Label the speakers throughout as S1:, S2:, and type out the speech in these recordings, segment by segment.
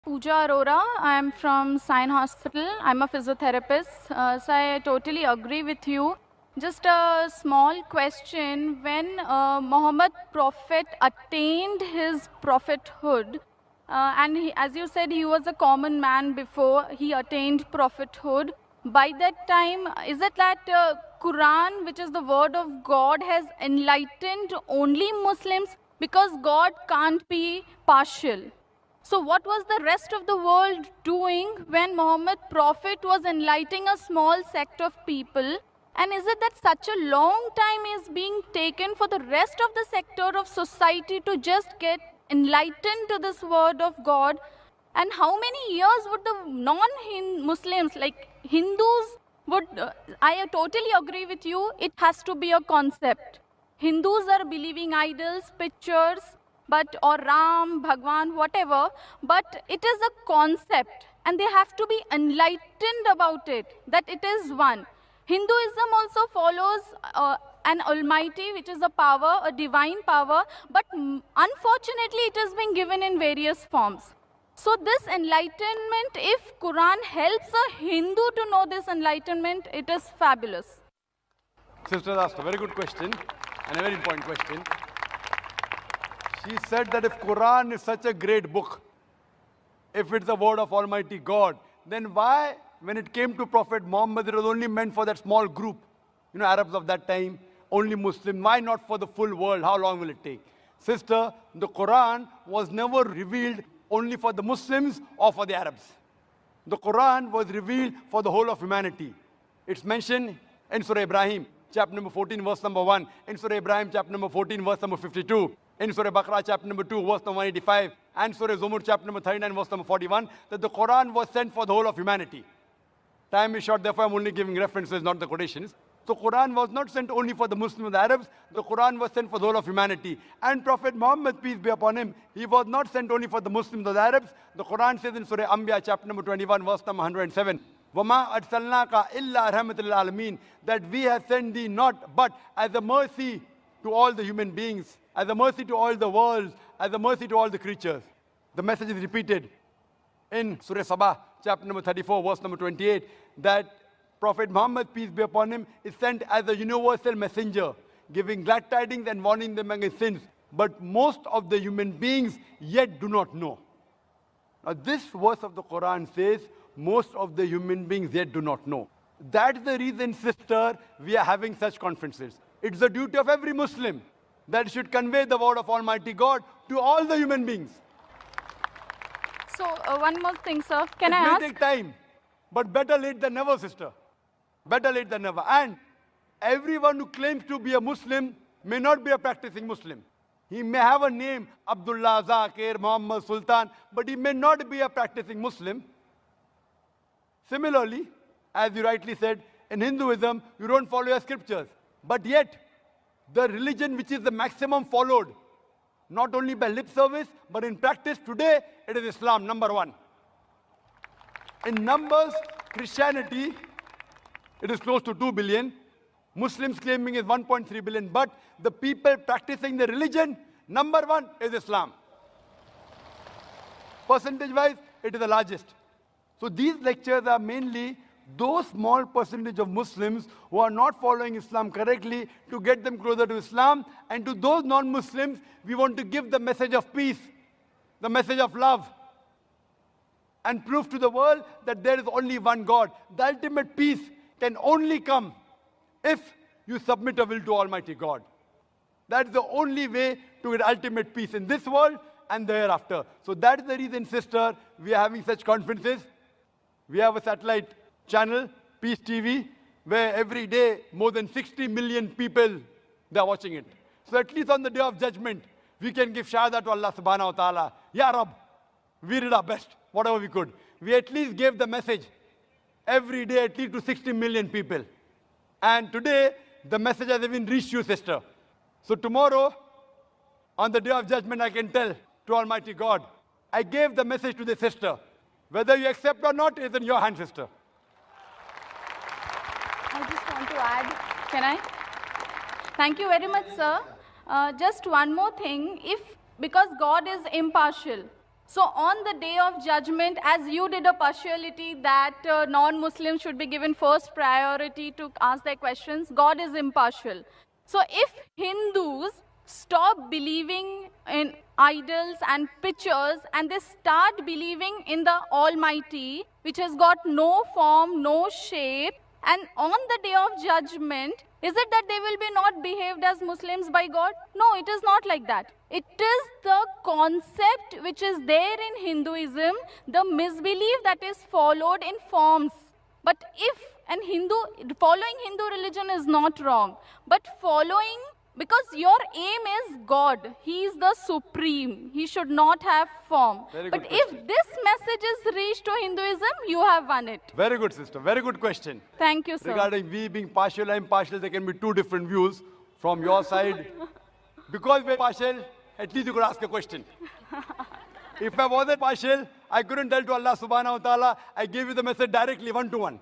S1: Pooja Arora. I am from Sion Hospital. I'm a physiotherapist. So I totally agree with you. Just a small question. When Muhammad Prophet attained his prophethood, and as you said, he was a common man before he attained prophethood. By that time, is it that Quran, which is the word of God, has enlightened only Muslims? Because God can't be partial. So what was the rest of the world doing when Muhammad Prophet was enlightening a small sect of people? And is it that such a long time is being taken for the rest of the sector of society to just get enlightened to this word of God? And how many years would the non-Muslims, like Hindus, would, I totally agree with you, it has to be a concept. Hindus are believing idols, pictures, but or Ram, Bhagwan, whatever, but it is a concept and they have to be enlightened about it, that it is one. Hinduism also follows an almighty, which is a power, a divine power, but unfortunately it has been given in various forms. So this enlightenment, if Quran helps a Hindu to know this enlightenment, it is fabulous.
S2: Sister asked a very good question and a very important question. She said that if Quran is such a great book, if it's the word of Almighty God, then why, when it came to Prophet Muhammad, it was only meant for that small group, Arabs of that time, only Muslim. Why not for the full world? How long will it take? Sister, the Quran was never revealed only for the Muslims or for the Arabs. The Quran was revealed for the whole of humanity. It's mentioned in Surah Ibrahim, chapter number 14, verse number 1. In Surah Ibrahim, chapter number 14, verse number 52. In Surah Baqarah, chapter number 2, verse number 185. And Surah Zumur, chapter number 39, verse number 41. That the Quran was sent for the whole of humanity. Time is short, therefore I'm only giving references, not the quotations. So Quran was not sent only for the Muslims and the Arabs. The Quran was sent for the whole of humanity. And Prophet Muhammad, peace be upon him, he was not sent only for the Muslims or the Arabs. The Quran says in Surah Anbiya, chapter number 21, verse number 107. وَمَا أَرْسَلْنَاكَ إِلَّا رَحْمَةً لِلْعَالَمِينَ, that we have sent thee not but as a mercy to all the human beings, as a mercy to all the worlds, as a mercy to all the creatures. The message is repeated in Surah Sabah, chapter number 34, verse number 28, that Prophet Muhammad, peace be upon him, is sent as a universal messenger, giving glad tidings and warning them against sins. But most of the human beings yet do not know. Now this verse of the Quran says, most of the human beings yet do not know. That's the reason, sister, we are having such conferences. It's the duty of every Muslim that should convey the word of Almighty God to all the human beings.
S1: So one more thing, sir. Can I ask?
S2: It may take time, but better late than never, sister. Better late than never. And everyone who claims to be a Muslim may not be a practicing Muslim. He may have a name, Abdullah, Zakir, Muhammad, Sultan, but he may not be a practicing Muslim. Similarly, as you rightly said, in Hinduism, you don't follow your scriptures. But yet, the religion which is the maximum followed, not only by lip service, but in practice today, it is Islam, number one. In numbers, Christianity, it is close to 2 billion. Muslims claiming is 1.3 billion. But the people practicing the religion, number one is Islam. Percentage-wise, it is the largest. So these lectures are mainly those small percentage of Muslims who are not following Islam correctly to get them closer to Islam. And to those non-Muslims, we want to give the message of peace, the message of love, and prove to the world that there is only one God. The ultimate peace can only come if you submit a will to Almighty God. That's the only way to get ultimate peace in this world and the hereafter. So that is the reason, sister, we are having such conferences. We have a satellite channel, Peace TV, where every day more than 60 million people, they are watching it. So at least on the day of judgment, we can give shahada to Allah subhanahu wa ta'ala. Ya Rab, we did our best, whatever we could. We at least gave the message every day at least to 60 million people. And today, the message has even reached you, sister. So tomorrow, on the day of judgment, I can tell to Almighty God, I gave the message to the sister. Whether you accept or not is in your hand, sister.
S1: I just want to add, can I? Thank you very much, sir. Just one more thing. Because God is impartial, So on the day of judgment, as you did a partiality that non-Muslims should be given first priority to ask their questions, God is impartial. So if Hindus stop believing in idols and pictures and they start believing in the Almighty, which has got no form, no shape, and on the day of judgment, is it that they will be not behaved as Muslims by God? No, it is not like that. It is the concept which is there in Hinduism, the misbelief that is followed in forms. But if following Hindu religion is not wrong, but following, because your aim is God, He is the supreme, He should not have form. But if this message is reached to Hinduism, you have won it.
S2: Very good, sister. Very good question.
S1: Thank you, sir.
S2: Regarding we being partial or impartial, there can be two different views from your side. Because we're partial, at least you could ask a question. If I wasn't partial, I couldn't tell to Allah subhanahu wa ta'ala, I gave you the message directly, one to one.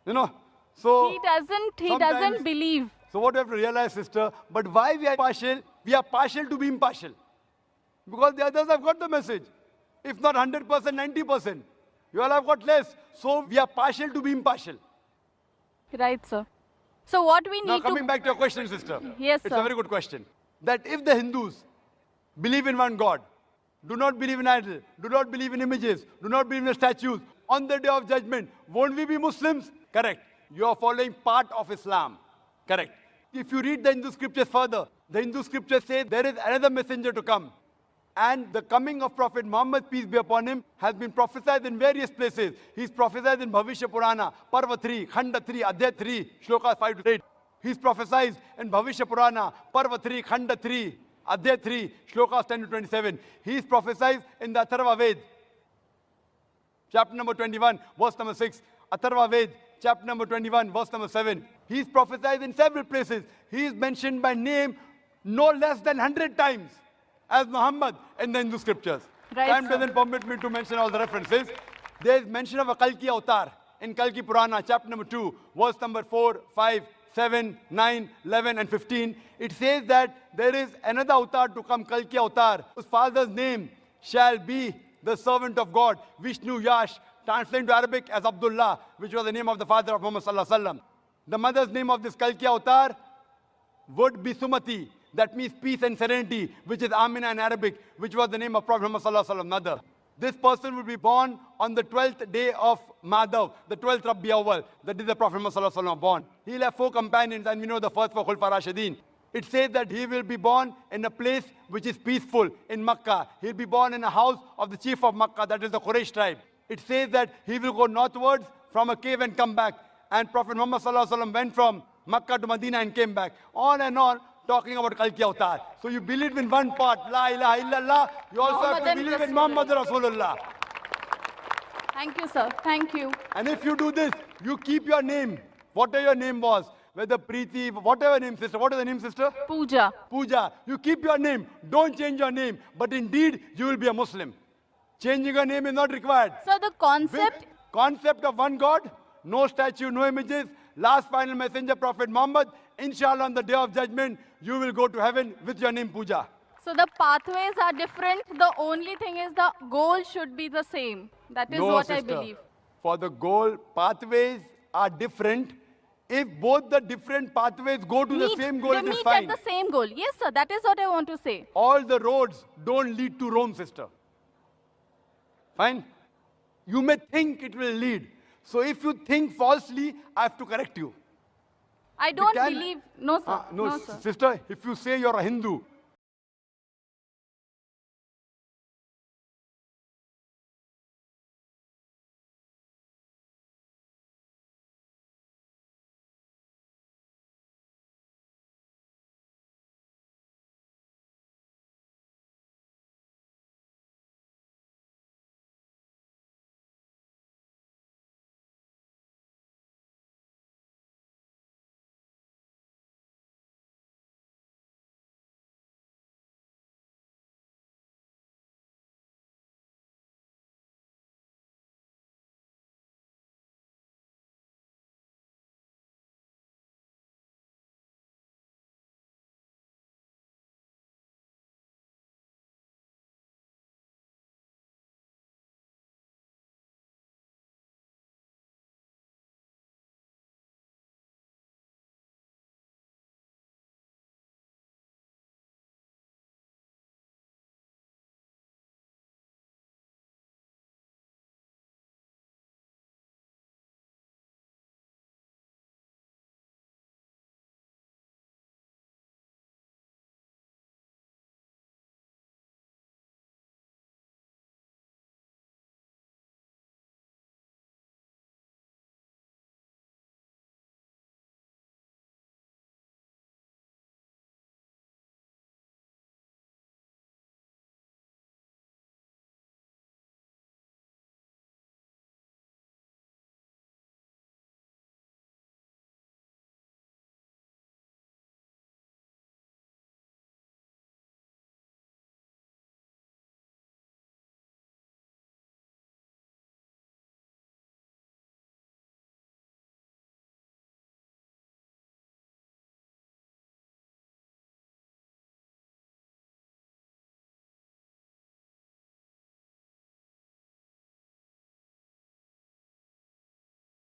S2: You know? So
S1: He doesn't believe.
S2: So what we have to realize, sister, but why we are partial? We are partial to be impartial. Because the others have got the message. If not 100%, 90%. You all have got less. So we are partial to be impartial.
S1: Right, sir. So what we need
S2: Now coming back to your question, sister.
S1: Yes,
S2: It's
S1: sir.
S2: a very good question. That if the Hindus believe in one God, do not believe in idol, do not believe in images, do not believe in statues, on the day of judgment, won't we be Muslims? Correct. You are following part of Islam. Correct. If you read the Hindu scriptures further, the Hindu scriptures say there is another messenger to come. And the coming of Prophet Muhammad, peace be upon him, has been prophesied in various places. He's prophesied in Bhavishya Purana, Parva 3, Khanda 3, Adhyay 3, Shlokas 5 to 8. He's prophesied in Bhavishya Purana, Parva 3, Khanda 3, Adhyay 3, Shlokas 10 to 27. He's prophesied in the Atharva Ved, chapter number 21, verse number 6. Atharva Ved, chapter number 21, verse number 7. He's prophesied in several places. He is mentioned by name no less than 100 times as Muhammad in the Hindu scriptures.
S1: Right,
S2: Time
S1: sir.
S2: doesn't permit me to mention all the references. There is mention of a Kalki avatar in Kalki Purana, chapter number 2, verse number 4, 5, 7, 9, 11, and 15. It says that there is another avatar to come, Kalki avatar, whose father's name shall be the servant of God, Vishnu Yash, translated to Arabic as Abdullah, which was the name of the father of Muhammad sallallahu alaihi wasallam. The mother's name of this Kalki avatar would be Sumati. That means peace and serenity, which is Amina in Arabic, which was the name of Prophet Muhammad sallallahu alaihi wasallam, mother. This person would be born on the 12th day of Madhav, the 12th Rabi Awwal. That is the Prophet Muhammad sallallahu alaihi wasallam born. He'll have 4 companions, and we know the first for Khulfa Rashidin. It says that he will be born in a place which is peaceful in Makkah. He'll be born in a house of the chief of Makkah, that is the Quraysh tribe. It says that he will go northwards from a cave and come back. And Prophet Muhammad sallallahu alaihi wasallam went from Makkah to Medina and came back. On and on, talking about Kalki Avatar. So you believe in one part, La ilaha illallah. You also have to
S1: Muhammadan
S2: believe in
S1: Rasulullah.
S2: Muhammad Rasulullah.
S1: Thank you, sir. Thank you.
S2: And if you do this, you keep your name, whatever your name was, whether Preeti, whatever name, sister. What is the name, sister?
S1: Puja.
S2: Pooja. You keep your name. Don't change your name. But indeed, you will be a Muslim. Changing your name is not required.
S1: So the concept,
S2: Concept of one God, no statue, no images, last final messenger, Prophet Muhammad. Inshallah, on the day of judgment, you will go to heaven with your name, Pooja.
S1: so the pathways are different. The only thing is the goal should be the same. That is
S2: No,
S1: what
S2: sister.
S1: I believe.
S2: For the goal, pathways are different. If both the different pathways go to the same goal,
S1: they
S2: it is
S1: meet
S2: fine.
S1: at the same goal. Yes, sir. That is what I want to say.
S2: All the roads don't lead to Rome, sister. Fine? You may think it will lead. So if you think falsely, I have to correct you.
S1: I don't
S2: can-
S1: believe. No, sir.
S2: No,
S1: sir.
S2: sister, if you say you're a Hindu